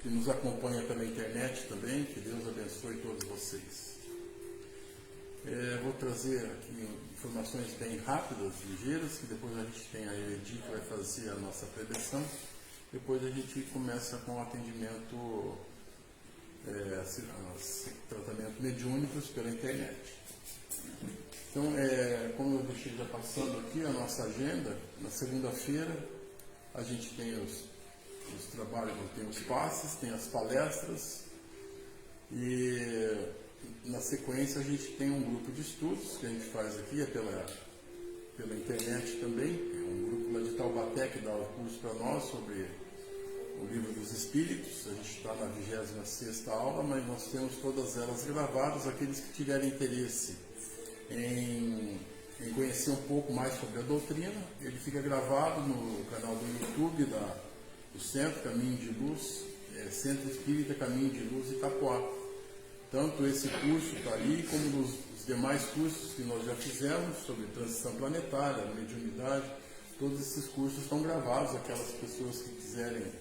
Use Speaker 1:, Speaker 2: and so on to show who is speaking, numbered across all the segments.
Speaker 1: que nos acompanha pela internet também, que Deus abençoe todos vocês. Vou trazer aqui informações bem rápidas, ligeiras, que depois a gente tem a Eledi que vai fazer a nossa preleção. Depois a gente começa com o atendimento, tratamento mediúnicos pela internet. Então, como eu deixei já passando aqui a nossa agenda, na segunda-feira a gente tem os trabalhos, tem os passes, tem as palestras e na sequência a gente tem um grupo de estudos que a gente faz aqui, pela internet também, um grupo lá de Taubaté que dá o curso para nós sobre o Livro dos Espíritos. A gente está na 26ª aula, mas nós temos todas elas gravadas. Aqueles que tiverem interesse em conhecer um pouco mais sobre a doutrina, ele fica gravado no canal do YouTube do Centro Caminho de Luz, Centro Espírita Caminho de Luz Itapoá. Tanto esse curso está ali, como os demais cursos que nós já fizemos sobre transição planetária, mediunidade. Todos esses cursos estão gravados. Aquelas pessoas que quiserem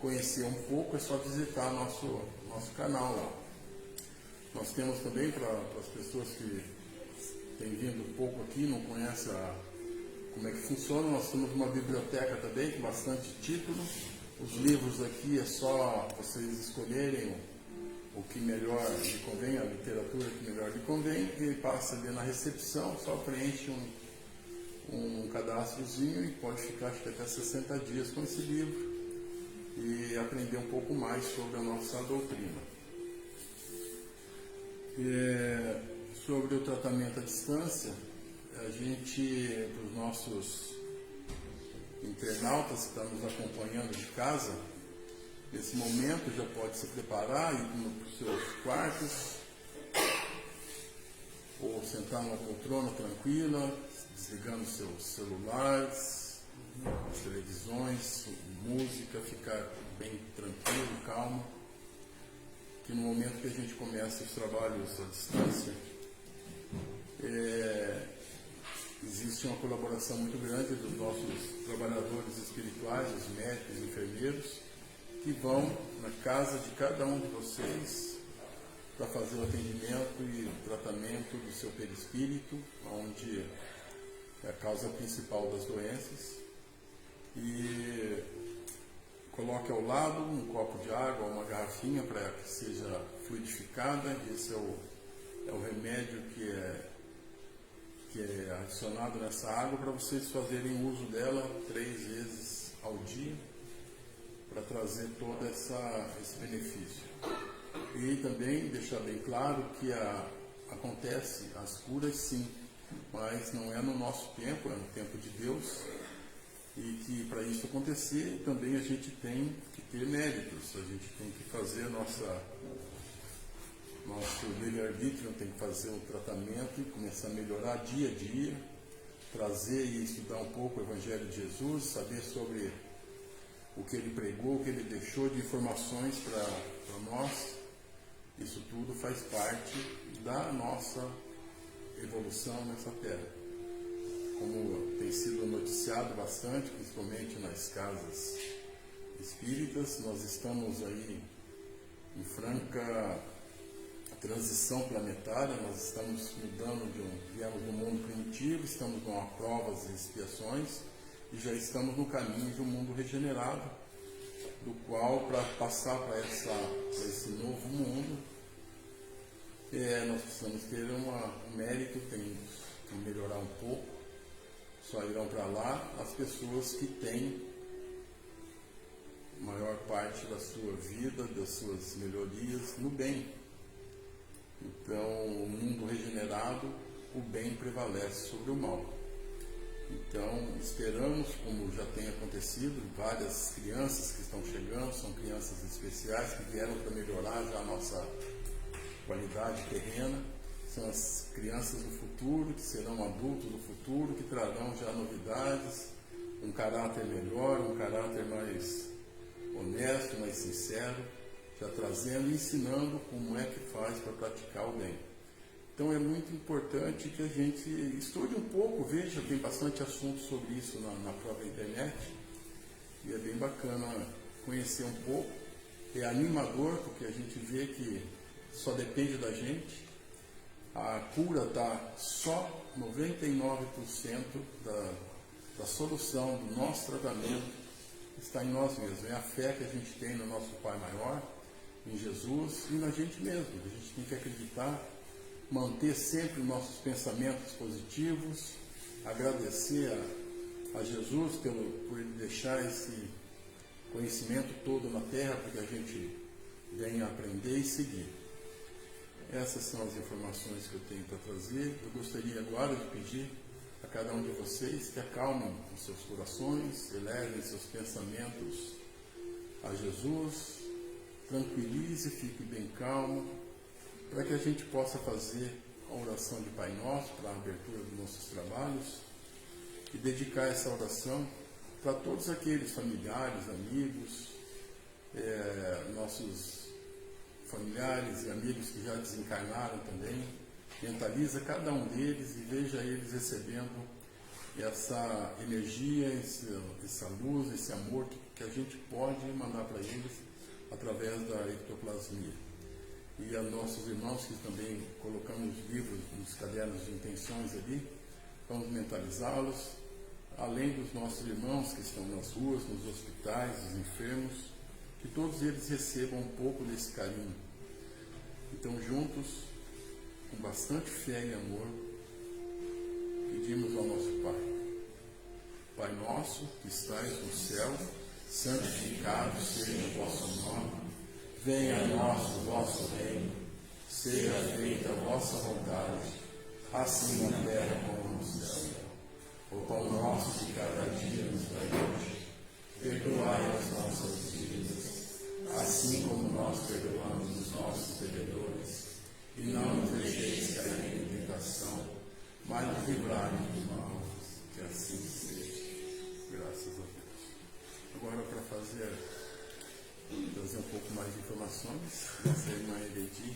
Speaker 1: conhecer um pouco, é só visitar nosso canal lá. Nós temos também, para as pessoas que têm vindo um pouco aqui, não conhecem como é que funciona, nós temos uma biblioteca também com bastante títulos. Os livros aqui é só vocês escolherem o que melhor lhe convém, a literatura que melhor lhe convém, e passa ali na recepção, só preenche um cadastrozinho e pode ficar acho que até 60 dias com esse livro e aprender um pouco mais sobre a nossa doutrina. Sobre o tratamento à distância, a gente, para os nossos internautas que estão nos acompanhando de casa, nesse momento já pode se preparar, ir para os seus quartos, ou sentar numa poltrona tranquila, desligando seus celulares, televisões, música, ficar bem tranquilo, calmo, que no momento que a gente começa os trabalhos à distância, existe uma colaboração muito grande dos nossos trabalhadores espirituais, os médicos, enfermeiros, que vão na casa de cada um de vocês para fazer o atendimento e o tratamento do seu perispírito, onde é a causa principal das doenças, e coloque ao lado um copo de água, uma garrafinha para que seja fluidificada. Esse é o remédio que é adicionado nessa água para vocês fazerem uso dela 3 vezes ao dia, para trazer todo esse benefício. E também deixar bem claro que acontece as curas sim, mas não é no nosso tempo, é no tempo de Deus, e que para isso acontecer também a gente tem que ter méritos, a gente tem que fazer nosso livre-arbítrio, tem que fazer o tratamento e começar a melhorar dia a dia, trazer e estudar um pouco o Evangelho de Jesus, saber sobre o que ele pregou, o que ele deixou de informações para nós. Isso tudo faz parte da nossa evolução nessa Terra. Como tem sido noticiado bastante, principalmente nas casas espíritas, nós estamos aí em franca transição planetária, nós estamos mudando viemos do mundo primitivo, estamos com provas e expiações, e já estamos no caminho de um mundo regenerado, do qual, para passar para esse novo mundo, nós precisamos ter um mérito, tem que melhorar um pouco. Só irão para lá as pessoas que têm maior parte da sua vida, das suas melhorias no bem. Então, o mundo regenerado, o bem prevalece sobre o mal. Então, esperamos, como já tem acontecido, várias crianças que estão chegando, são crianças especiais que vieram para melhorar já a nossa qualidade terrena. São as crianças do futuro, que serão adultos do futuro, que trarão já novidades, um caráter melhor, um caráter mais honesto, mais sincero, já trazendo e ensinando como é que faz para praticar o bem. Então é muito importante que a gente estude um pouco, veja, tem bastante assunto sobre isso na própria internet, e é bem bacana conhecer um pouco é animador, porque a gente vê que só depende da gente. A cura está só 99% da solução do nosso tratamento está em nós mesmos. É a fé que a gente tem no nosso Pai Maior, em Jesus e na gente mesmo. A gente tem que acreditar, manter sempre nossos pensamentos positivos, agradecer a Jesus por ele deixar esse conhecimento todo na Terra para que a gente venha aprender e seguir. Essas são as informações que eu tenho para trazer. Eu gostaria agora de pedir a cada um de vocês que acalmem os seus corações, elevem seus pensamentos a Jesus, tranquilize, fique bem calmo, para que a gente possa fazer a oração de Pai Nosso para a abertura dos nossos trabalhos e dedicar essa oração para todos aqueles familiares, amigos, nossos familiares e amigos que já desencarnaram também. Mentaliza cada um deles e veja eles recebendo essa energia, essa luz, esse amor que a gente pode mandar para eles através da ectoplasmia. E a nossos irmãos que também colocamos livros nos cadernos de intenções ali, vamos mentalizá-los, além dos nossos irmãos que estão nas ruas, nos hospitais, os enfermos, que todos eles recebam um pouco desse carinho. Então, juntos, com bastante fé e amor, pedimos ao nosso Pai. Pai nosso, que estais no céu, santificado seja o vosso nome, venha a nós o vosso reino, seja feita a vossa vontade, assim na terra como no céu. O pão nosso de cada dia nos dai hoje, perdoai as nossas dívidas, assim como nós perdoamos os nossos devedores, e não nos deixeis cair em tentação, mas nos livrai-nos do mal, que assim seja. Graças a Deus. Agora, para trazer um pouco mais de informações, nossa irmã Eledi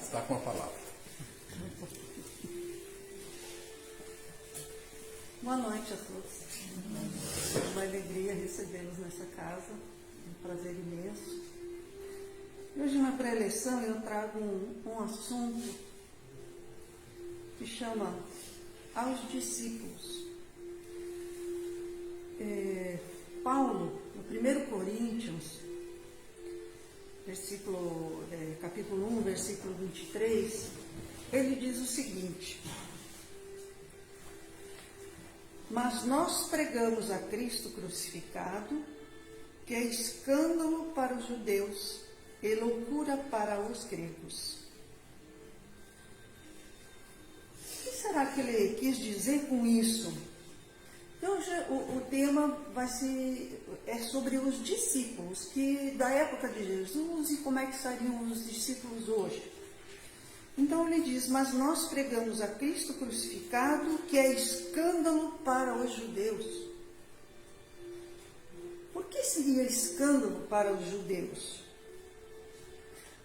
Speaker 1: está com a palavra.
Speaker 2: Boa noite a todos. É uma alegria recebê-los nessa casa, um prazer imenso. Hoje na pré-eleição eu trago um assunto que chama aos discípulos. Paulo, no 1 Coríntios, capítulo 1, versículo 23, ele diz o seguinte: mas nós pregamos a Cristo crucificado, que é escândalo para os judeus e loucura para os gregos. O que será que ele quis dizer com isso? Então, hoje o tema é sobre os discípulos, que da época de Jesus e como é que seriam os discípulos hoje. Então ele diz, mas nós pregamos a Cristo crucificado, que é escândalo para os judeus. Por que seria escândalo para os judeus?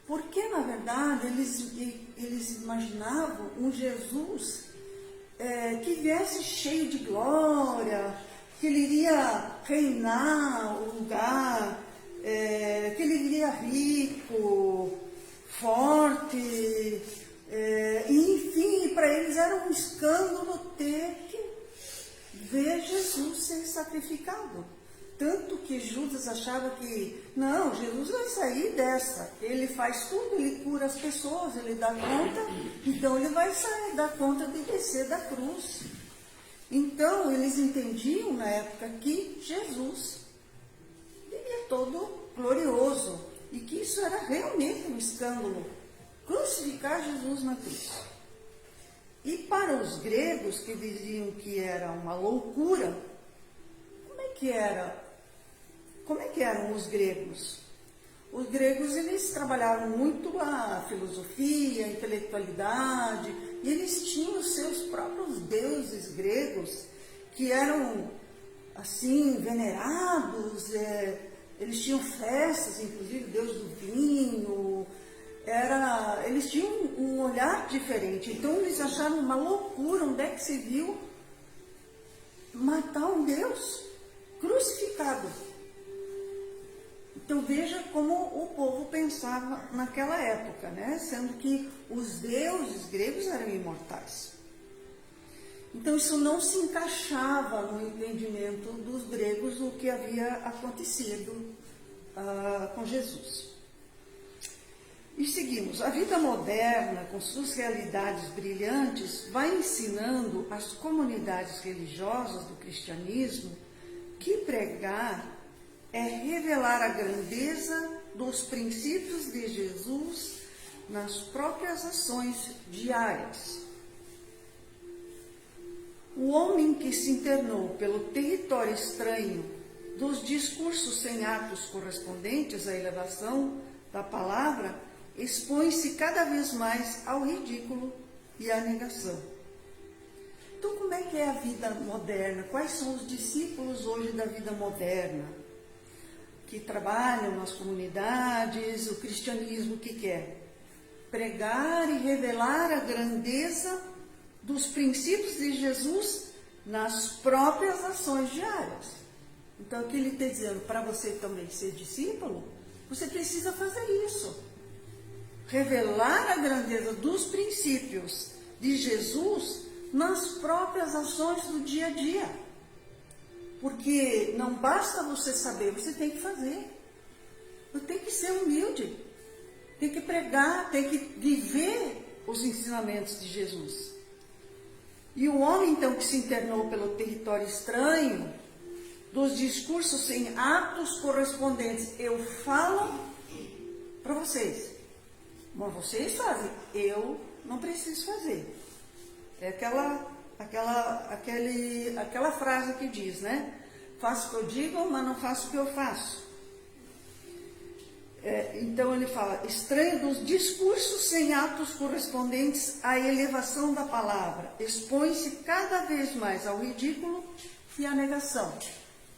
Speaker 2: Porque, na verdade, eles imaginavam um Jesus que viesse cheio de glória, que ele iria reinar o lugar, que ele iria rico, forte, e enfim, para eles era um escândalo ter que ver Jesus ser sacrificado. Tanto que Judas achava que, não, Jesus vai sair dessa, ele faz tudo, ele cura as pessoas, ele dá conta, então ele vai sair, dar conta de descer da cruz. Então, eles entendiam na época que Jesus viria todo glorioso, e que isso era realmente um escândalo, crucificar Jesus na cruz. E para os gregos, que diziam que era uma loucura, como é que eram os gregos? Os gregos, eles trabalharam muito a filosofia, a intelectualidade, e eles tinham os seus próprios deuses gregos, que eram, assim, venerados, eles tinham festas, inclusive, Deus do vinho, eles tinham um olhar diferente. Então, eles acharam uma loucura, onde é que se viu matar um Deus crucificado. Então veja como o povo pensava naquela época, né? Sendo que os deuses gregos eram imortais. Então isso não se encaixava no entendimento dos gregos o que havia acontecido com Jesus. E seguimos. A vida moderna, com suas realidades brilhantes, vai ensinando às comunidades religiosas do cristianismo que pregar é revelar a grandeza dos princípios de Jesus nas próprias ações diárias. O homem que se internou pelo território estranho dos discursos sem atos correspondentes à elevação da palavra expõe-se cada vez mais ao ridículo e à negação. Então, como é que é a vida moderna? Quais são os discípulos hoje da vida moderna? Que trabalham nas comunidades, o cristianismo, o que quer? Pregar e revelar a grandeza dos princípios de Jesus nas próprias ações diárias. Então, aqui ele está dizendo, para você também ser discípulo, você precisa fazer isso. Revelar a grandeza dos princípios de Jesus nas próprias ações do dia a dia. Porque não basta você saber, você tem que fazer. Você tem que ser humilde. Tem que pregar, tem que viver os ensinamentos de Jesus. E o homem, então, que se internou pelo território estranho, dos discursos sem atos correspondentes, eu falo para vocês, mas vocês fazem, eu não preciso fazer. É aquela frase que diz, né? Faço o que eu digo, mas não faço o que eu faço. Então ele fala, estranho dos discursos sem atos correspondentes à elevação da palavra, expõe-se cada vez mais ao ridículo e à negação.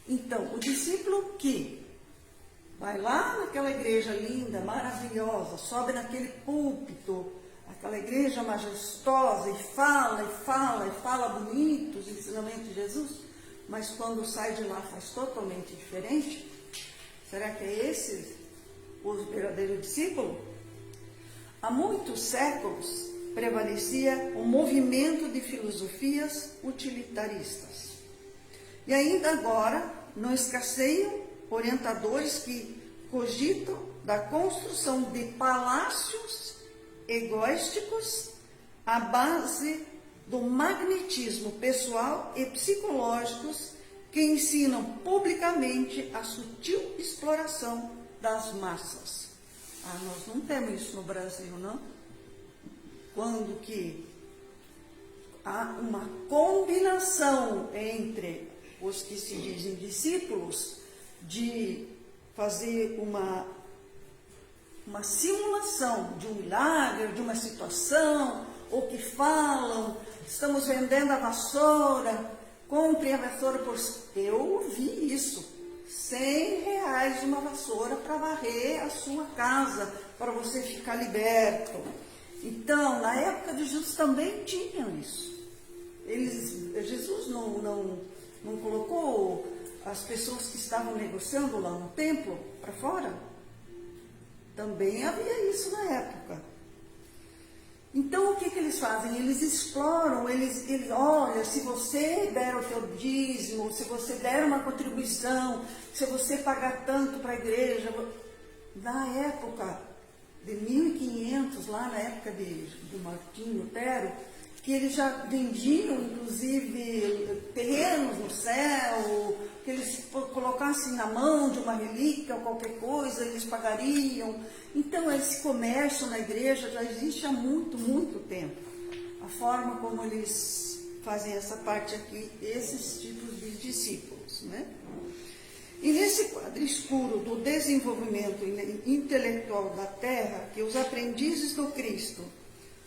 Speaker 2: Então, o discípulo que vai lá naquela igreja linda, maravilhosa, sobe naquele púlpito, aquela igreja majestosa, e fala bonito os ensinamentos de Jesus, mas quando sai de lá faz totalmente diferente. Será que é esse o verdadeiro discípulo? Há muitos séculos prevalecia o movimento de filosofias utilitaristas. E ainda agora não escasseiam orientadores que cogitam da construção de palácios egoísticos à base do magnetismo pessoal e psicológicos que ensinam publicamente a sutil exploração das massas. Nós não temos isso no Brasil, não? Quando que há uma combinação entre os que se dizem discípulos de fazer uma simulação de um milagre, de uma situação, ou que falam, estamos vendendo a vassoura, compre a vassoura por... Eu ouvi isso, R$100 uma vassoura para varrer a sua casa, para você ficar liberto. Então, na época de Jesus também tinham isso. Jesus não colocou as pessoas que estavam negociando lá no templo para fora? Também havia isso na época. Então, o que eles fazem? Eles exploram, olha, se você der o teu dízimo, se você der uma contribuição, se você pagar tanto para a igreja. Na época de 1500, lá na época de Martinho Lutero, que eles já vendiam, inclusive, terrenos no céu, que eles colocassem na mão de uma relíquia ou qualquer coisa, eles pagariam. Então, esse comércio na igreja já existe há muito, muito tempo. A forma como eles fazem essa parte aqui, esses tipos de discípulos, né? E nesse quadro escuro do desenvolvimento intelectual da terra, que os aprendizes do Cristo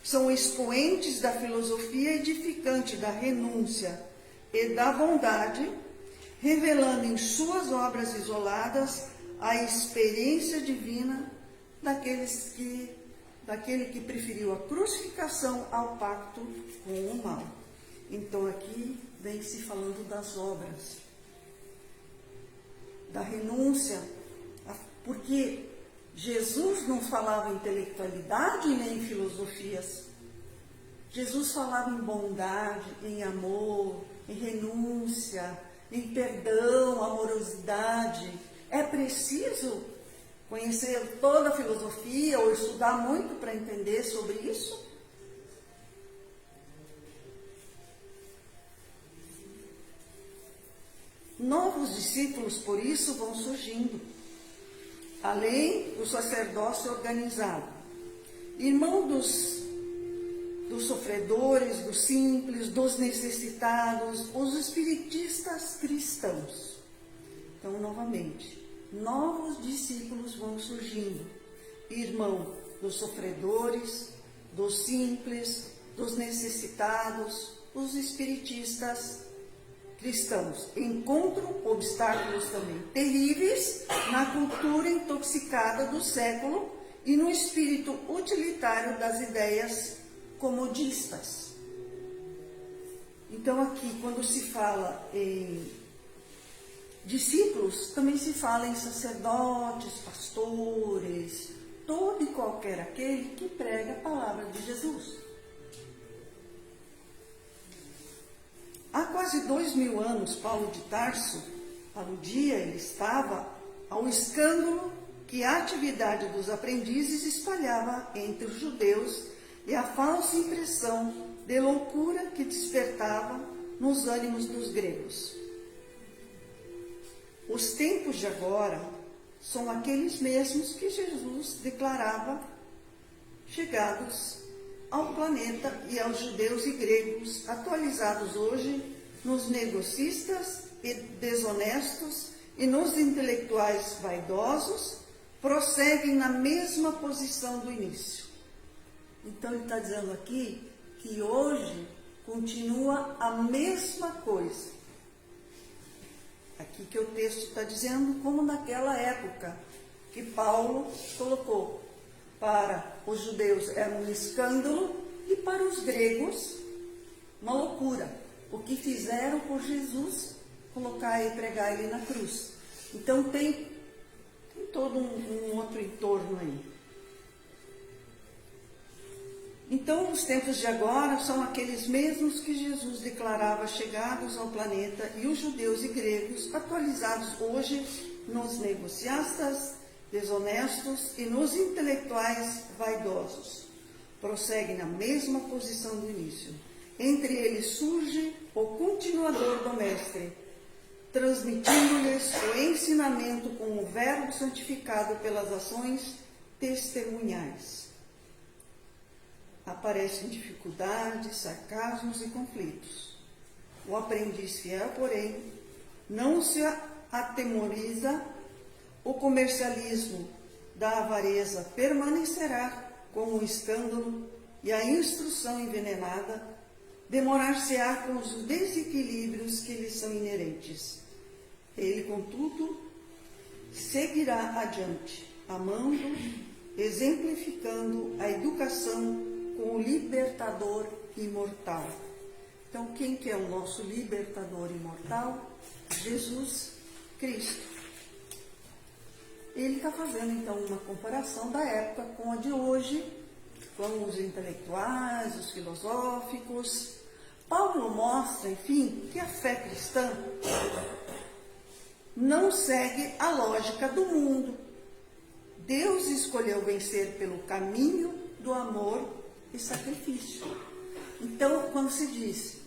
Speaker 2: são expoentes da filosofia edificante da renúncia e da bondade, revelando em suas obras isoladas a experiência divina daquele que preferiu a crucificação ao pacto com o mal. Então aqui vem se falando das obras, da renúncia Porque Jesus não falava em intelectualidade nem em filosofias. Jesus falava em bondade, em amor, em renúncia, em perdão, amorosidade. É preciso conhecer toda a filosofia ou estudar muito para entender sobre isso? Novos discípulos, por isso, vão surgindo, além do sacerdócio organizado. Irmão dos sofredores, dos simples, dos necessitados, os espiritistas cristãos. Então, novamente, novos discípulos vão surgindo. Irmão dos sofredores, dos simples, dos necessitados, os espiritistas cristãos. Encontram obstáculos também terríveis na cultura intoxicada do século e no espírito utilitário das ideias comodistas. Então aqui, quando se fala em discípulos, também se fala em sacerdotes, pastores, todo e qualquer aquele que prega a palavra de Jesus. Há quase 2000 anos, Paulo de Tarso aludia, ele estava ao escândalo que a atividade dos aprendizes espalhava entre os judeus e a falsa impressão de loucura que despertava nos ânimos dos gregos. Os tempos de agora são aqueles mesmos que Jesus declarava chegados ao planeta e aos judeus e gregos, atualizados hoje nos negocistas e desonestos e nos intelectuais vaidosos, prosseguem na mesma posição do início. Então ele está dizendo aqui que hoje continua a mesma coisa. Aqui que o texto está dizendo como naquela época que Paulo colocou. Para os judeus era um escândalo e para os gregos uma loucura. O que fizeram por Jesus, colocar e pregar ele na cruz. Então tem todo um outro entorno aí. Então os tempos de agora são aqueles mesmos que Jesus declarava chegados ao planeta e os judeus e gregos atualizados hoje nos negociastas desonestos e nos intelectuais vaidosos. Prosseguem na mesma posição do início. Entre eles surge o continuador do Mestre, transmitindo-lhes o ensinamento com o verbo santificado pelas ações testemunhais. Aparecem dificuldades, sarcasmos e conflitos. O aprendiz fiel, porém, não se atemoriza. O comercialismo da avareza permanecerá como um escândalo e a instrução envenenada demorar-se-á com os desequilíbrios que lhe são inerentes. Ele, contudo, seguirá adiante, amando, exemplificando a educação com o libertador imortal. Então, quem que é o nosso libertador imortal? Jesus Cristo. Ele está fazendo, então, uma comparação da época com a de hoje, com os intelectuais, os filosóficos. Paulo mostra, enfim, que a fé cristã não segue a lógica do mundo. Deus escolheu vencer pelo caminho do amor e sacrifício. Então, quando se diz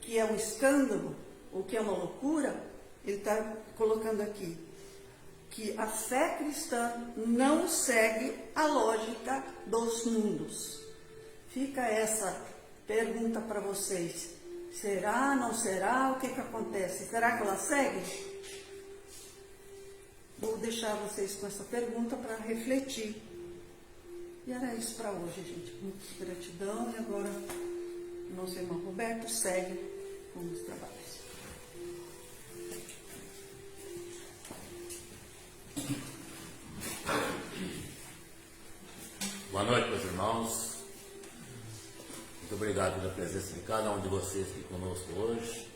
Speaker 2: que é um escândalo ou que é uma loucura, ele está colocando aqui que a fé cristã não segue a lógica dos mundos. Fica essa pergunta para vocês. Será, não será? O que acontece? Será que ela segue? Vou deixar vocês com essa pergunta para refletir. E era isso para hoje, gente. Muita gratidão. E agora, nosso irmão Roberto segue com os trabalhos.
Speaker 3: Boa noite, meus irmãos. Muito obrigado pela presença de cada um de vocês aqui conosco hoje.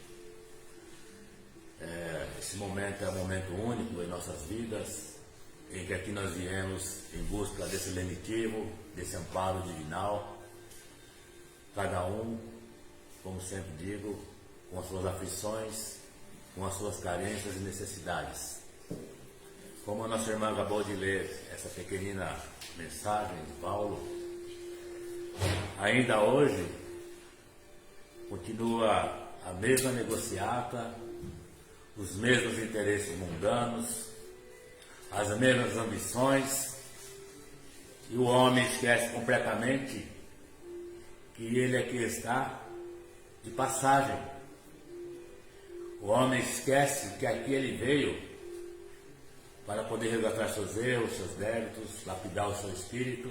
Speaker 3: Esse momento é um momento único em nossas vidas. em que aqui nós viemos em busca desse lenitivo, desse amparo divinal, cada um, como sempre digo, com as suas aflições, com as suas carências e necessidades. Como a nossa irmã acabou de ler essa pequenina mensagem de Paulo, ainda hoje continua a mesma negociata, os mesmos interesses mundanos, as mesmas ambições, e o homem esquece completamente que ele aqui está de passagem. O homem esquece que aqui ele veio para poder resgatar seus erros, seus débitos, lapidar o seu espírito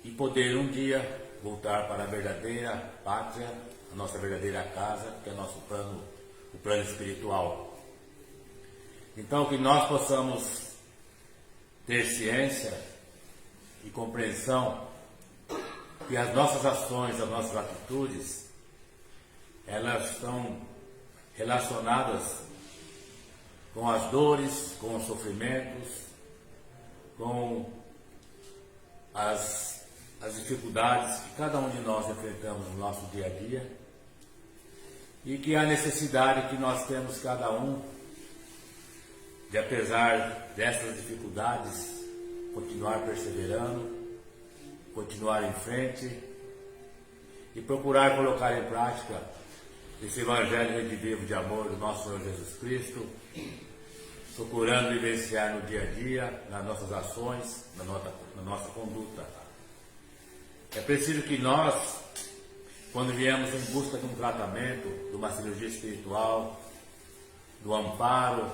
Speaker 3: e poder um dia voltar para a verdadeira pátria, a nossa verdadeira casa, que é o nosso plano, o plano espiritual. Então, que nós possamos ter ciência e compreensão que as nossas ações, as nossas atitudes, elas estão relacionadas com as dores, com os sofrimentos, com as dificuldades que cada um de nós enfrentamos no nosso dia a dia, e que a necessidade que nós temos cada um de, apesar dessas dificuldades, continuar perseverando, continuar em frente e procurar colocar em prática esse Evangelho redivivo de amor do nosso Senhor Jesus Cristo, procurando vivenciar no dia a dia, nas nossas ações, na nossa conduta. É preciso que nós, quando viemos em busca de um tratamento, de uma cirurgia espiritual, do amparo,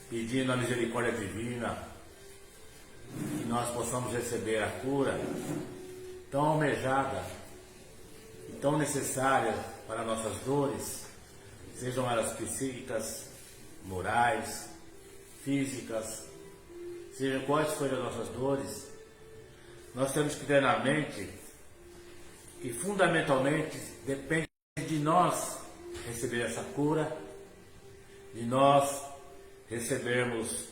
Speaker 3: pedindo a misericórdia divina, que nós possamos receber a cura tão almejada e tão necessária para nossas dores, sejam elas psíquicas, morais, físicas, sejam quais forem as nossas dores. Nós temos que ter na mente que fundamentalmente depende de nós receber essa cura, de nós recebermos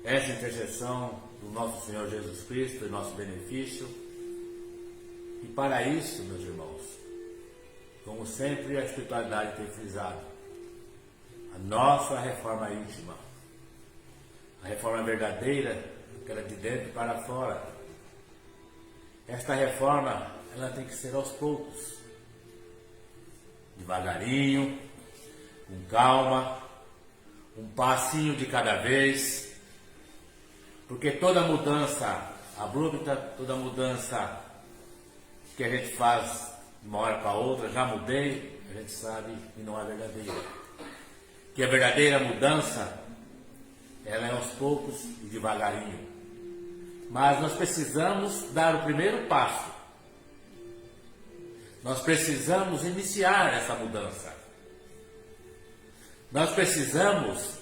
Speaker 3: essa intercessão do nosso Senhor Jesus Cristo, em nosso benefício. E para isso, meus irmãos, como sempre a espiritualidade tem frisado, a nossa reforma íntima, a reforma verdadeira, aquela de dentro para fora, esta reforma, ela tem que ser aos poucos, devagarinho, com calma, um passinho de cada vez, porque toda mudança abrupta, toda mudança que a gente faz de uma hora para outra, já mudei, a gente sabe que não é verdadeira. Que a verdadeira mudança, ela é aos poucos e devagarinho. Mas nós precisamos dar o primeiro passo. Nós precisamos iniciar essa mudança. Nós precisamos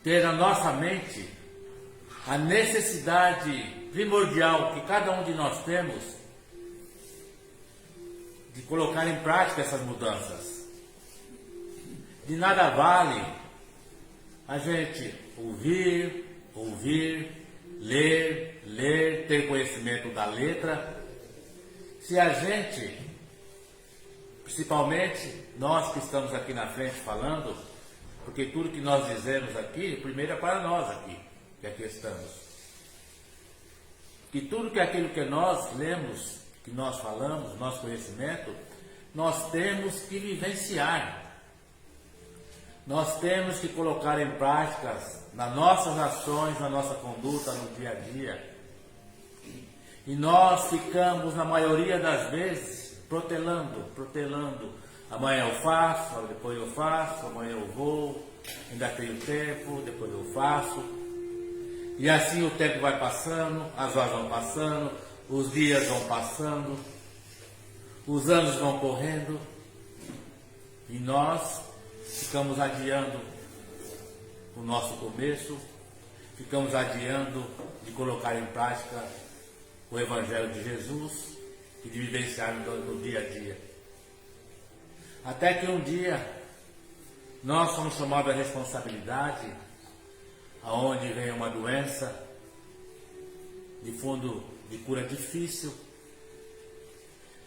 Speaker 3: ter na nossa mente a necessidade primordial que cada um de nós temos de colocar em prática essas mudanças. De nada vale a gente ouvir, ler, ter conhecimento da letra, se a gente, principalmente nós que estamos aqui na frente falando, porque tudo que nós dizemos aqui, primeiro é para nós aqui, que aqui estamos. Que tudo que aquilo que nós lemos, que nós falamos, nosso conhecimento, nós temos que vivenciar. Nós temos que colocar em prática nas nossas ações, na nossa conduta, no dia a dia. E nós ficamos, na maioria das vezes, protelando. Amanhã eu faço, depois eu faço, amanhã eu vou, ainda tenho tempo, depois eu faço. E assim o tempo vai passando, as horas vão passando, os dias vão passando, os anos vão correndo, e nós ficamos adiando o nosso começo, ficamos adiando de colocar em prática o Evangelho de Jesus e de vivenciar no dia a dia. Até que um dia nós somos chamados à responsabilidade, aonde vem uma doença, de fundo de cura difícil,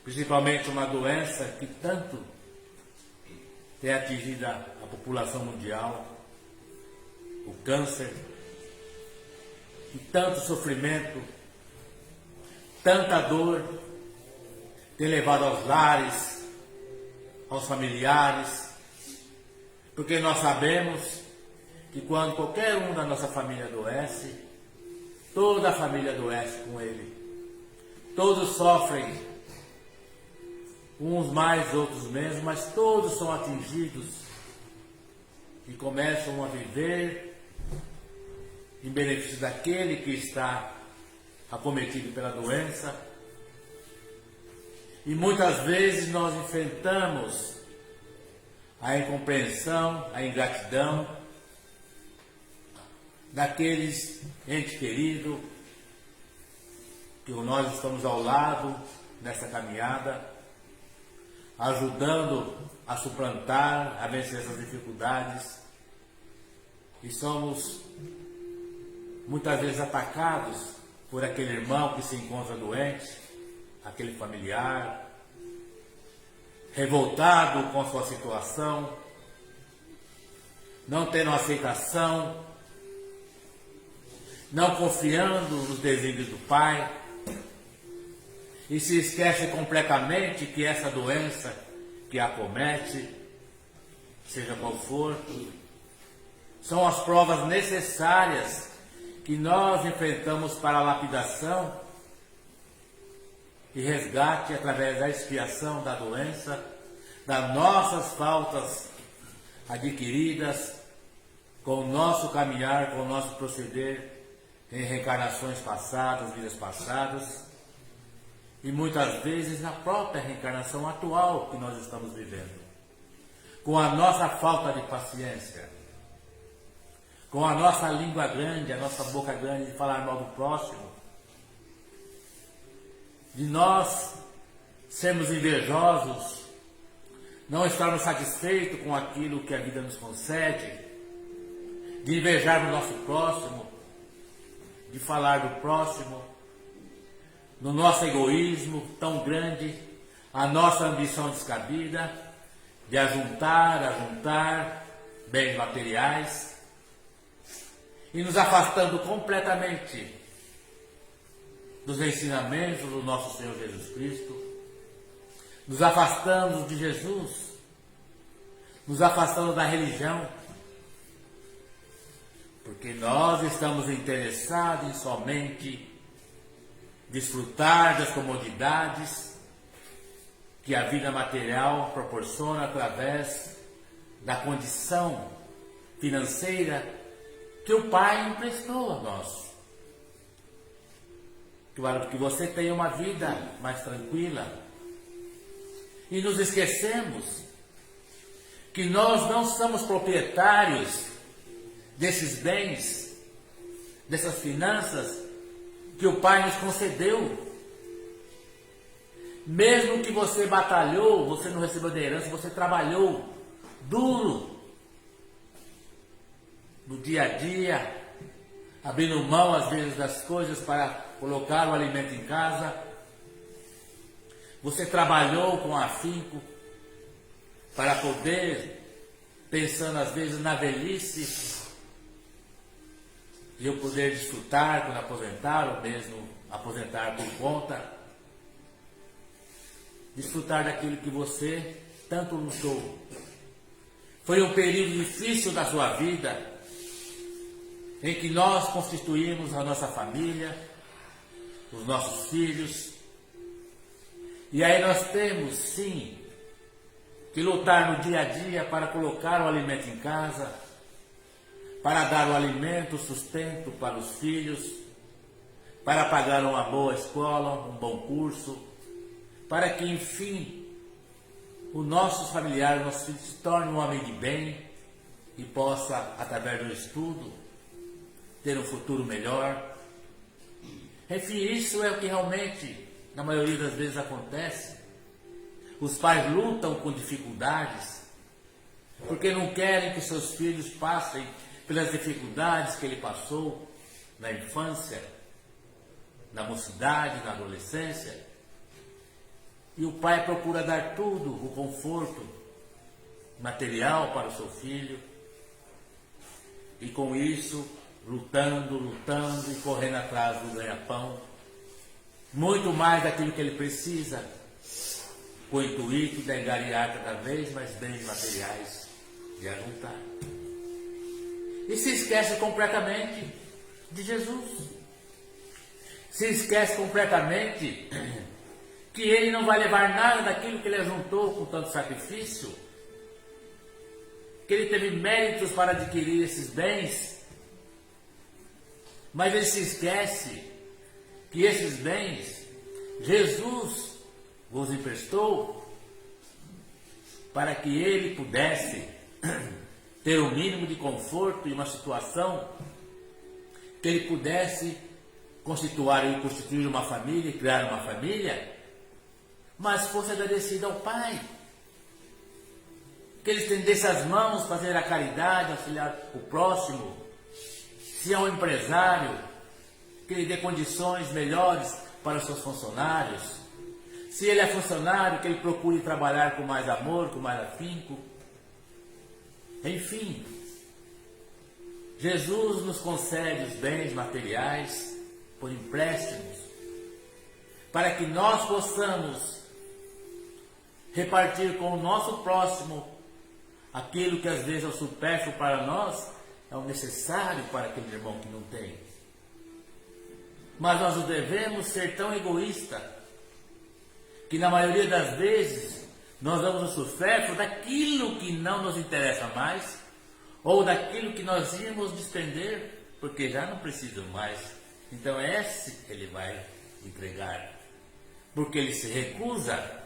Speaker 3: principalmente uma doença que tanto tem atingido a população mundial, o câncer, e tanto sofrimento, tanta dor, tem levado aos lares, aos familiares, porque nós sabemos que quando qualquer um da nossa família adoece, toda a família adoece com ele. Todos sofrem, uns mais, outros menos, mas todos são atingidos e começam a viver em benefício daquele que está acometido pela doença. E muitas vezes nós enfrentamos a incompreensão, a ingratidão daqueles entes queridos que nós estamos ao lado nessa caminhada, ajudando a suplantar, a vencer essas dificuldades, e somos muitas vezes atacados por aquele irmão que se encontra doente, aquele familiar, revoltado com a sua situação, não tendo aceitação, não confiando nos desígnios do Pai, e se esquece completamente que essa doença que acomete, seja qual for, são as provas necessárias que nós enfrentamos para a lapidação e resgate através da expiação da doença, das nossas faltas adquiridas com o nosso caminhar, com o nosso proceder em reencarnações passadas, vidas passadas, e muitas vezes na própria reencarnação atual que nós estamos vivendo, com a nossa falta de paciência, com a nossa língua grande, a nossa boca grande de falar mal do próximo, de nós sermos invejosos, não estarmos satisfeitos com aquilo que a vida nos concede, de invejar o nosso próximo, de falar do próximo, no nosso egoísmo tão grande, a nossa ambição descabida de ajuntar bens materiais e nos afastando completamente dos ensinamentos do nosso Senhor Jesus Cristo, nos afastando de Jesus, nos afastando da religião, porque nós estamos interessados em somente desfrutar das comodidades que a vida material proporciona através da condição financeira que o Pai emprestou a nós. Claro que você tenha uma vida mais tranquila. E nos esquecemos que nós não somos proprietários desses bens, dessas finanças que o Pai nos concedeu. Mesmo que você batalhou, você não recebeu de herança, você trabalhou duro no dia a dia, abrindo mão às vezes das coisas para colocar o alimento em casa. Você trabalhou com afinco para poder, pensando às vezes na velhice, e eu poder desfrutar quando aposentar, ou mesmo aposentar por conta, desfrutar daquilo que você tanto lutou. Foi um período difícil da sua vida, em que nós constituímos a nossa família, os nossos filhos, e aí nós temos sim que lutar no dia a dia para colocar o alimento em casa, para dar o alimento, o sustento para os filhos, para pagar uma boa escola, um bom curso, para que, enfim, o nosso familiar, o nosso filho se torne um homem de bem e possa, através do estudo, ter um futuro melhor. Enfim, isso é o que realmente, na maioria das vezes, acontece. Os pais lutam com dificuldades porque não querem que seus filhos passem pelas dificuldades que ele passou na infância, na mocidade, na adolescência. E o pai procura dar tudo, o conforto material para o seu filho, e com isso, lutando e correndo atrás do ganha-pão, muito mais daquilo que ele precisa, com o intuito de angariar cada vez mais bens materiais de ajuntar. E se esquece completamente de Jesus. Se esquece completamente que ele não vai levar nada daquilo que ele ajuntou com tanto sacrifício, que ele teve méritos para adquirir esses bens, mas ele se esquece que esses bens Jesus vos emprestou para que ele pudesse ter o mínimo de conforto e uma situação que ele pudesse constituir uma família e criar uma família, mas fosse agradecido ao Pai. Que ele estendesse as mãos, fazer a caridade, auxiliar o próximo. Se é um empresário, que ele dê condições melhores para os seus funcionários. Se ele é funcionário, que ele procure trabalhar com mais amor, com mais afinco. Enfim, Jesus nos concede os bens materiais por empréstimos, para que nós possamos repartir com o nosso próximo aquilo que às vezes é o supérfluo para nós, é o necessário para aquele irmão que não tem. Mas nós não devemos ser tão egoístas que na maioria das vezes nós damos o supérfluo daquilo que não nos interessa mais, ou daquilo que nós íamos despender, porque já não precisam mais. Então esse ele vai entregar, porque ele se recusa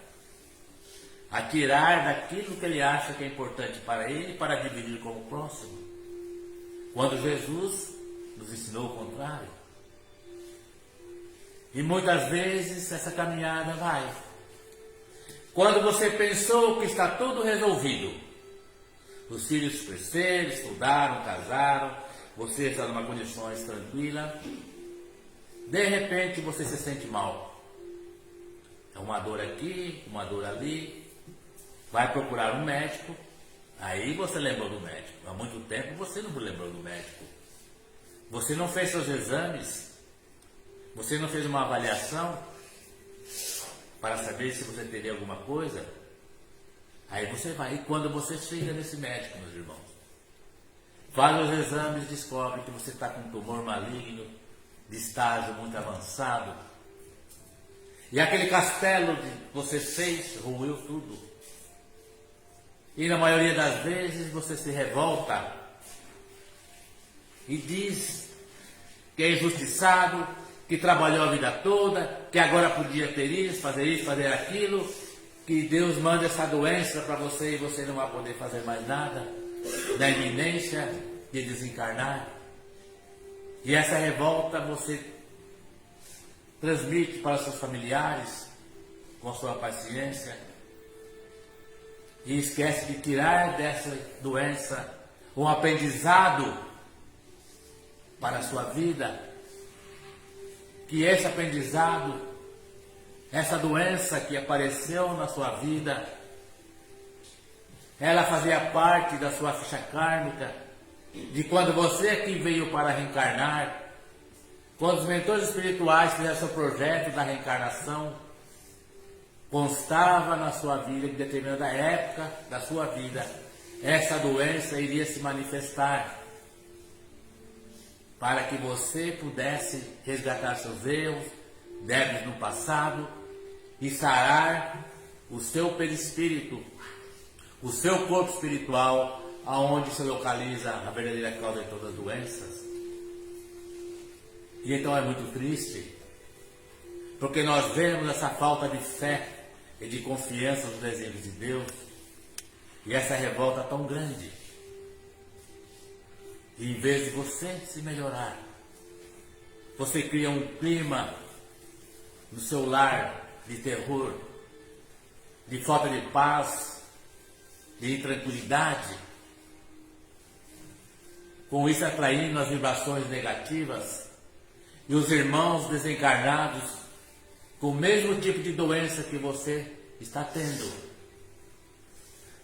Speaker 3: a tirar daquilo que ele acha que é importante para ele, para dividir com o próximo. Quando Jesus nos ensinou o contrário. E muitas vezes essa caminhada vai. Quando você pensou que está tudo resolvido, os filhos cresceram, estudaram, casaram, você está numa condições tranquila, de repente você se sente mal. É uma dor aqui, uma dor ali, vai procurar um médico, aí você lembrou do médico. Há muito tempo você não lembrou do médico. Você não fez seus exames, você não fez uma avaliação para saber se você teria alguma coisa. Aí você vai, e quando você chega nesse médico, meus irmãos, faz os exames, descobre que você está com um tumor maligno, de estágio muito avançado, e aquele castelo que você fez ruiu tudo. E na maioria das vezes você se revolta e diz que é injustiçado, que trabalhou a vida toda, que agora podia ter isso, fazer aquilo, que Deus manda essa doença para você e você não vai poder fazer mais nada, na iminência de desencarnar. E essa revolta você transmite para os seus familiares com sua paciência e esquece de tirar dessa doença um aprendizado para a sua vida, que esse aprendizado, essa doença que apareceu na sua vida, ela fazia parte da sua ficha kármica, de quando você aqui veio para reencarnar, quando os mentores espirituais fizeram seu projeto da reencarnação, constava na sua vida, em determinada época da sua vida, essa doença iria se manifestar, para que você pudesse resgatar seus erros, débitos no passado, e sarar o seu perispírito, o seu corpo espiritual, aonde se localiza a verdadeira causa de todas as doenças. E então é muito triste, porque nós vemos essa falta de fé e de confiança nos desígnios de Deus, e essa revolta tão grande. E em vez de você se melhorar, você cria um clima no seu lar de terror, de falta de paz, de intranquilidade, com isso atraindo as vibrações negativas, e os irmãos desencarnados com o mesmo tipo de doença que você está tendo.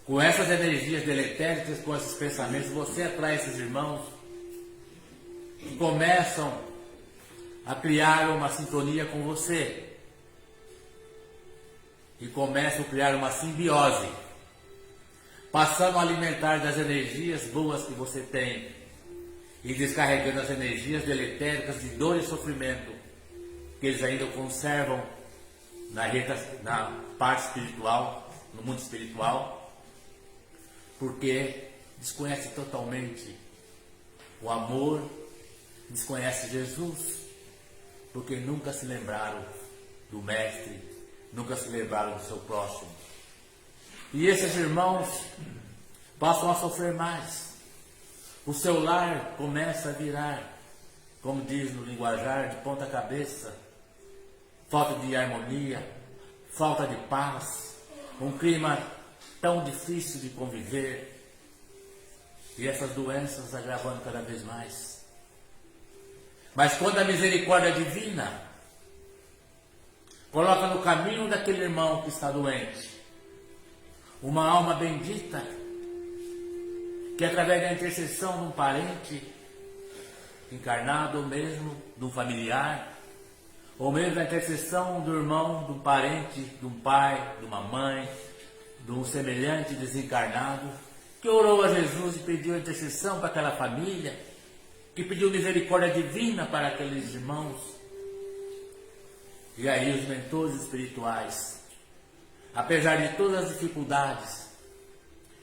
Speaker 3: Com essas energias deletéricas, com esses pensamentos, você atrai esses irmãos que começam a criar uma sintonia com você. E começam a criar uma simbiose, passando a alimentar das energias boas que você tem e descarregando as energias deletéricas de dor e sofrimento que eles ainda conservam na parte espiritual, no mundo espiritual, porque desconhece totalmente o amor, desconhece Jesus, porque nunca se lembraram do Mestre, nunca se lembraram do seu próximo. E esses irmãos passam a sofrer mais. O seu lar começa a virar, como diz no linguajar, de ponta cabeça. Falta de harmonia, falta de paz, um clima tão difícil de conviver. E essas doenças agravando cada vez mais. Mas quando a misericórdia divina coloca no caminho daquele irmão que está doente uma alma bendita, que através da intercessão de um parente encarnado, ou mesmo de um familiar, ou mesmo da intercessão do irmão, de um parente, de um pai, de uma mãe, de um semelhante desencarnado, que orou a Jesus e pediu intercessão para aquela família, que pediu misericórdia divina para aqueles irmãos. E aí os mentores espirituais, apesar de todas as dificuldades,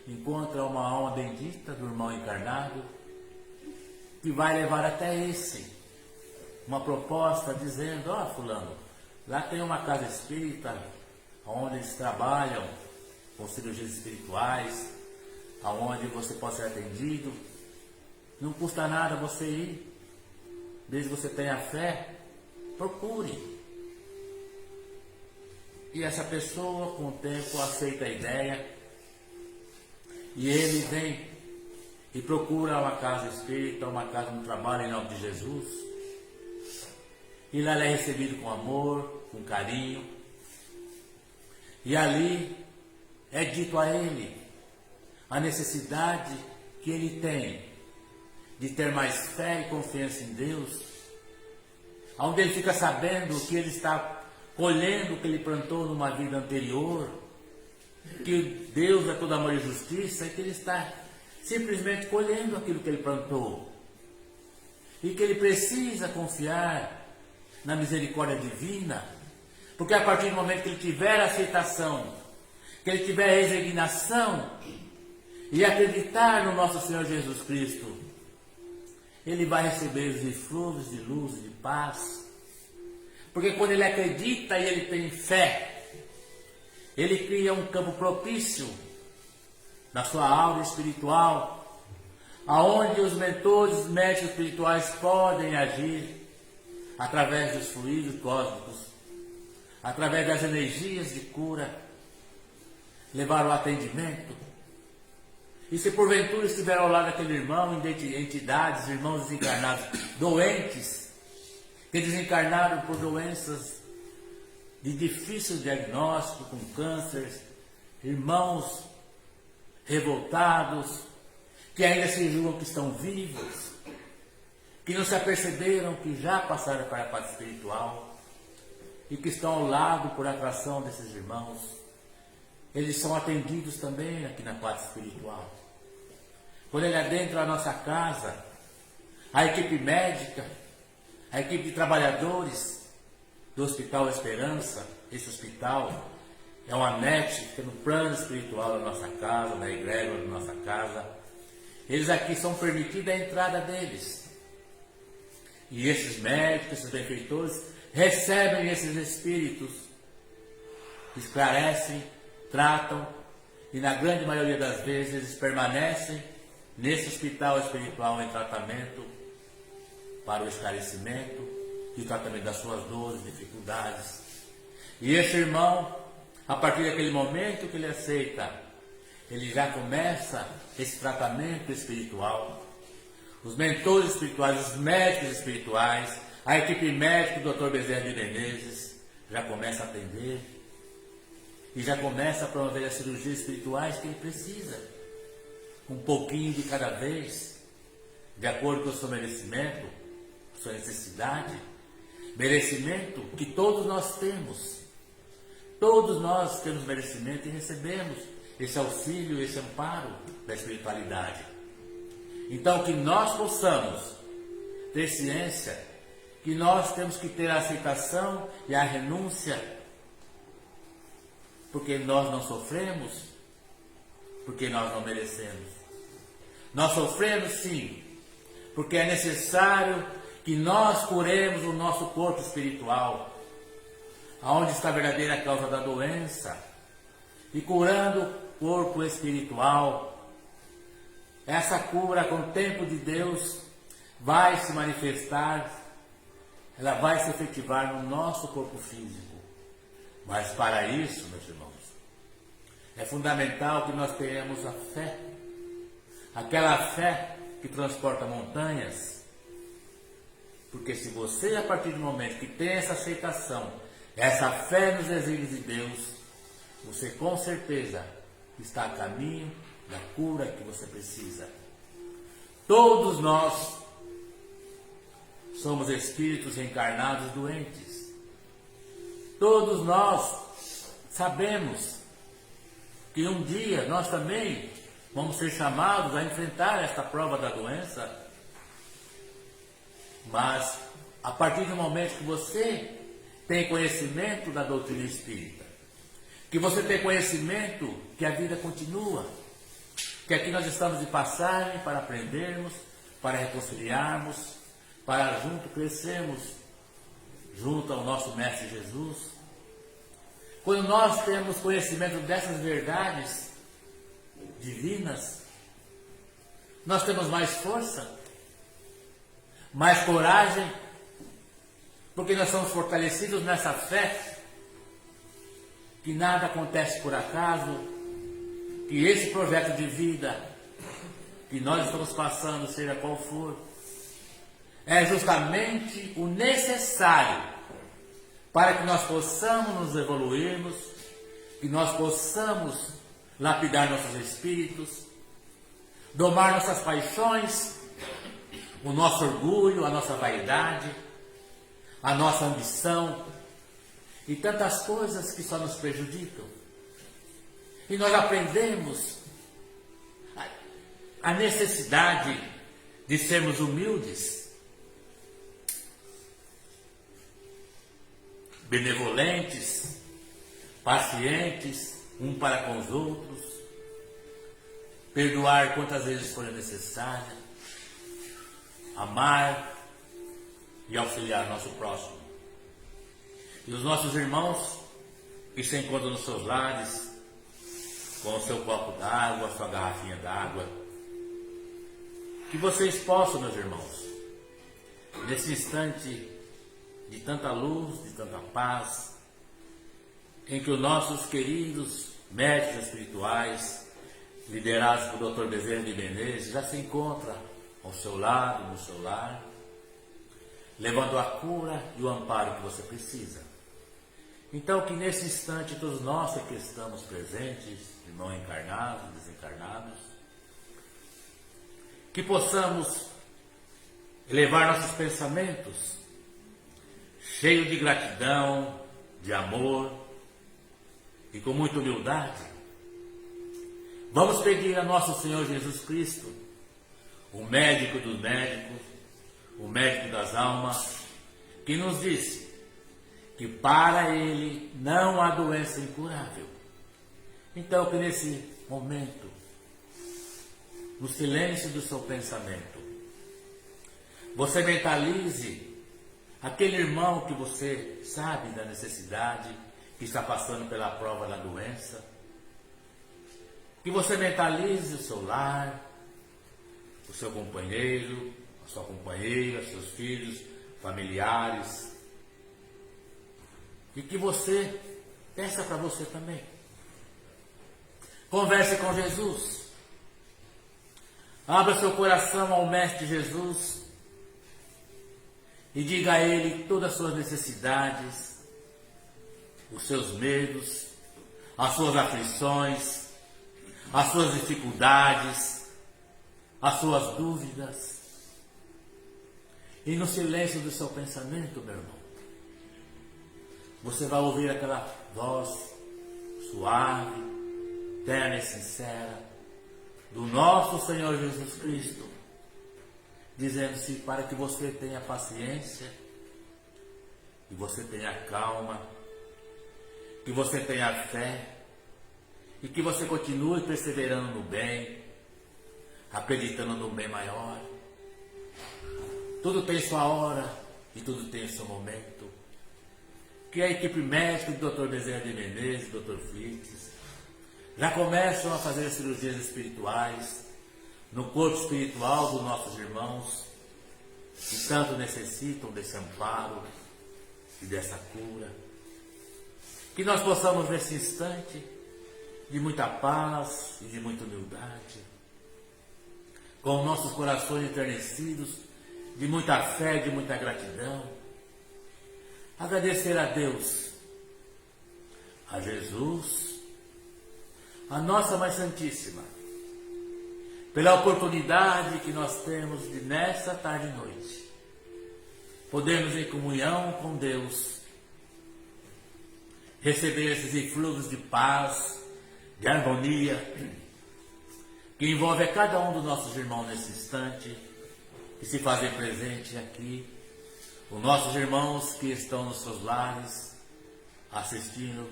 Speaker 3: encontram uma alma bendita do irmão encarnado, que vai levar até uma proposta dizendo: ó, fulano, lá tem uma casa espírita, onde eles trabalham com cirurgias espirituais, aonde você pode ser atendido, não custa nada você ir, desde que você tenha fé, procure. E essa pessoa, com o tempo, aceita a ideia, e ele vem e procura uma casa espírita, uma casa no trabalho em nome de Jesus, e lá ele é recebido com amor, com carinho, e ali é dito a ele a necessidade que ele tem de ter mais fé e confiança em Deus, onde ele fica sabendo que ele está colhendo o que ele plantou numa vida anterior, que Deus é todo amor e justiça, e que ele está simplesmente colhendo aquilo que ele plantou, e que ele precisa confiar na misericórdia divina, porque a partir do momento que ele tiver aceitação, que ele tiver resignação e acreditar no nosso Senhor Jesus Cristo, ele vai receber os eflúvios de luz e de paz. Porque quando ele acredita e ele tem fé, ele cria um campo propício na sua aura espiritual, aonde os mentores, os mestres espirituais podem agir através dos fluidos cósmicos, através das energias de cura, levar o atendimento. E se porventura estiver ao lado daquele irmão, entidades, irmãos desencarnados, doentes, que desencarnaram por doenças de difícil diagnóstico, com câncer, irmãos revoltados, que ainda se julgam que estão vivos, que não se aperceberam que já passaram para a parte espiritual e que estão ao lado por atração desses irmãos. Eles são atendidos também aqui na parte espiritual. Quando ele adentra a nossa casa, a equipe médica, a equipe de trabalhadores do Hospital Esperança, esse hospital é uma net que fica no plano espiritual da nossa casa, da egrégora da nossa casa. Eles aqui são permitidos a entrada deles. E esses médicos, esses benfeitores, recebem esses espíritos, esclarecem, tratam, e na grande maioria das vezes eles permanecem nesse hospital espiritual em tratamento para o esclarecimento e o tratamento das suas dores, dificuldades. E esse irmão, a partir daquele momento que ele aceita, ele já começa esse tratamento espiritual, os mentores espirituais, os médicos espirituais, a equipe médica do Dr. Bezerra de Menezes já começa a atender e já começa a promover as cirurgias espirituais que ele precisa, um pouquinho de cada vez, de acordo com o seu merecimento, sua necessidade, merecimento que todos nós temos. Todos nós temos merecimento e recebemos esse auxílio, esse amparo da espiritualidade. Então, que nós possamos ter ciência que nós temos que ter a aceitação e a renúncia, porque nós não sofremos, porque nós não merecemos. Nós sofremos sim, porque é necessário que nós curemos o nosso corpo espiritual, aonde está a verdadeira causa da doença, e curando o corpo espiritual, essa cura com o tempo de Deus vai se manifestar, ela vai se efetivar no nosso corpo físico. Mas para isso, meus irmãos, é fundamental que nós tenhamos a fé, aquela fé que transporta montanhas, porque se você, a partir do momento que tem essa aceitação, essa fé nos desígnios de Deus, você com certeza está a caminho da cura que você precisa. Todos nós somos espíritos reencarnados doentes. Todos nós sabemos que um dia nós também vamos ser chamados a enfrentar esta prova da doença. Mas a partir do momento que você tem conhecimento da doutrina espírita, que você tem conhecimento que a vida continua, que aqui nós estamos de passagem para aprendermos, para reconciliarmos, para junto crescermos, junto ao nosso Mestre Jesus. Quando nós temos conhecimento dessas verdades divinas, nós temos mais força, mais coragem, porque nós somos fortalecidos nessa fé, que nada acontece por acaso, que esse projeto de vida que nós estamos passando, seja qual for, é justamente o necessário para que nós possamos nos evoluirmos, que nós possamos lapidar nossos espíritos, domar nossas paixões, o nosso orgulho, a nossa vaidade, a nossa ambição e tantas coisas que só nos prejudicam. E nós aprendemos a necessidade de sermos humildes, benevolentes, pacientes um para com os outros, perdoar quantas vezes for necessário, amar e auxiliar nosso próximo. E os nossos irmãos que se encontram nos seus lares, com o seu copo d'água, a sua garrafinha d'água, que vocês possam, meus irmãos, nesse instante de tanta luz, de tanta paz, em que os nossos queridos médicos espirituais, liderados por Dr. Bezerra de Menezes, já se encontram ao seu lado, no seu lar, levando a cura e o amparo que você precisa. Então, que nesse instante todos nós que estamos presentes, irmãos encarnados, desencarnados, que possamos elevar nossos pensamentos cheios de gratidão, de amor e com muita humildade. Vamos pedir a nosso Senhor Jesus Cristo, o médico dos médicos, o médico das almas, que nos disse que para ele não há doença incurável. Então, que nesse momento, no silêncio do seu pensamento, você mentalize aquele irmão que você sabe da necessidade, que está passando pela prova da doença, que você mentalize o seu lar, o seu companheiro, a sua companheira, seus filhos, familiares, e que você peça para você também. Converse com Jesus. Abra seu coração ao Mestre Jesus e diga a Ele todas as suas necessidades, os seus medos, as suas aflições, as suas dificuldades, as suas dúvidas. E no silêncio do seu pensamento, meu irmão, você vai ouvir aquela voz suave, terna e sincera do nosso Senhor Jesus Cristo, dizendo-se para que você tenha paciência, que você tenha calma, que você tenha fé e que você continue perseverando no bem, acreditando no bem maior. Tudo tem sua hora e tudo tem seu momento. Que a equipe médica do Dr. Bezerra de Menezes, Dr. Flites, já começam a fazer cirurgias espirituais no corpo espiritual dos nossos irmãos que tanto necessitam desse amparo e dessa cura. Que nós possamos nesse instante de muita paz e de muita humildade, com nossos corações enternecidos, de muita fé e de muita gratidão, agradecer a Deus, a Jesus, a nossa Mãe Santíssima, pela oportunidade que nós temos de nessa tarde e noite podermos em comunhão com Deus receber esses eflúvios de paz, de harmonia, que envolve a cada um dos nossos irmãos nesse instante, que se fazem presente aqui, os nossos irmãos que estão nos seus lares, assistindo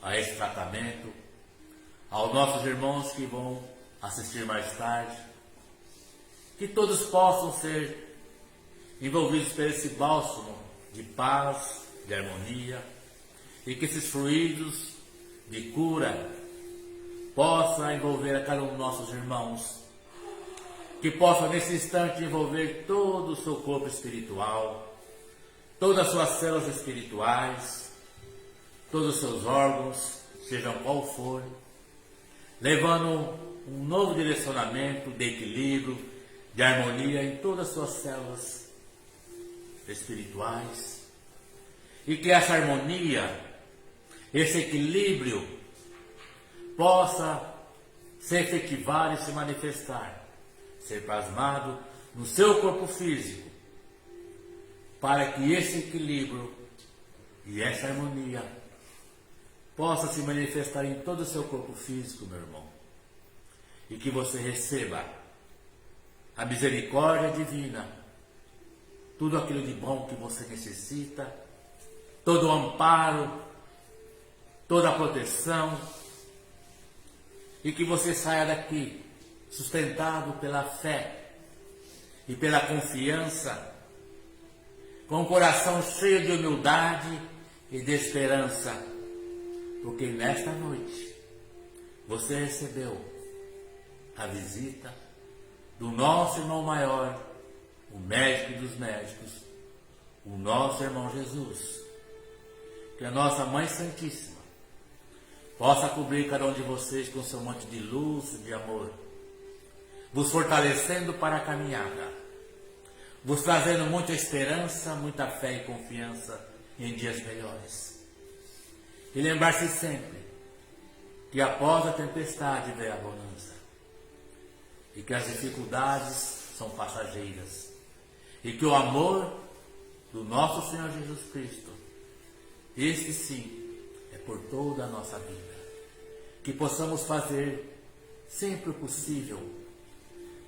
Speaker 3: a esse tratamento, aos nossos irmãos que vão assistir mais tarde, que todos possam ser envolvidos por esse bálsamo de paz, de harmonia, e que esses fluidos de cura possam envolver a cada um dos nossos irmãos, que possa nesse instante envolver todo o seu corpo espiritual, todas as suas células espirituais, todos os seus órgãos, sejam qual for, levando um novo direcionamento de equilíbrio, de harmonia em todas as suas células espirituais, e que essa harmonia, esse equilíbrio possa se efetivar e se manifestar, ser plasmado no seu corpo físico, para que esse equilíbrio e essa harmonia possa se manifestar em todo o seu corpo físico, meu irmão, e que você receba a misericórdia divina, tudo aquilo de bom que você necessita, todo o amparo, toda a proteção, e que você saia daqui sustentado pela fé e pela confiança, com o coração cheio de humildade e de esperança, porque nesta noite você recebeu a visita do nosso irmão maior, o médico dos médicos, o nosso irmão Jesus. Que a nossa Mãe Santíssima possa cobrir cada um de vocês com seu monte de luz e de amor, vos fortalecendo para a caminhada, vos trazendo muita esperança, muita fé e confiança em dias melhores. E lembrar-se sempre que após a tempestade vem a bonança, e que as dificuldades são passageiras, e que o amor do nosso Senhor Jesus Cristo, este sim, é por toda a nossa vida. Que possamos fazer sempre o possível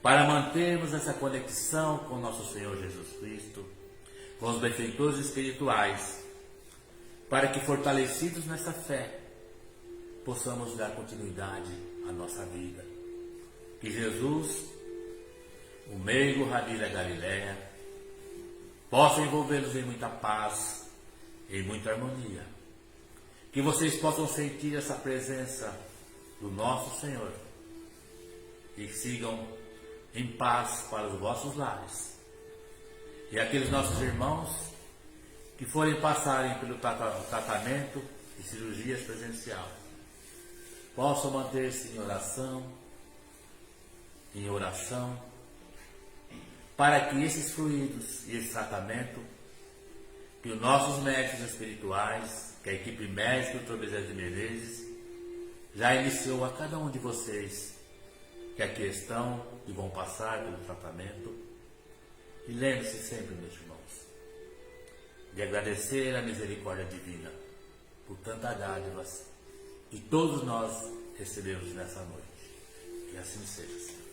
Speaker 3: para mantermos essa conexão com nosso Senhor Jesus Cristo, com os benfeitores espirituais, para que, fortalecidos nessa fé, possamos dar continuidade à nossa vida. Que Jesus, o meigo Rabi da Galileia, possa envolvê-los em muita paz, em muita harmonia. Que vocês possam sentir essa presença do nosso Senhor e sigam em paz para os vossos lares. E aqueles nossos irmãos que forem passarem pelo tratamento e cirurgias presencial possam manter-se em oração, em oração, para que esses fluidos e esse tratamento que os nossos mestres espirituais, que a equipe médica do Dr. Bezerra de Menezes, já iniciou a cada um de vocês que aqui estão e vão passar pelo tratamento. E lembre-se sempre, meus irmãos, de agradecer a misericórdia divina por tantas dádivas que todos nós recebemos nessa noite. Que assim seja, Senhor.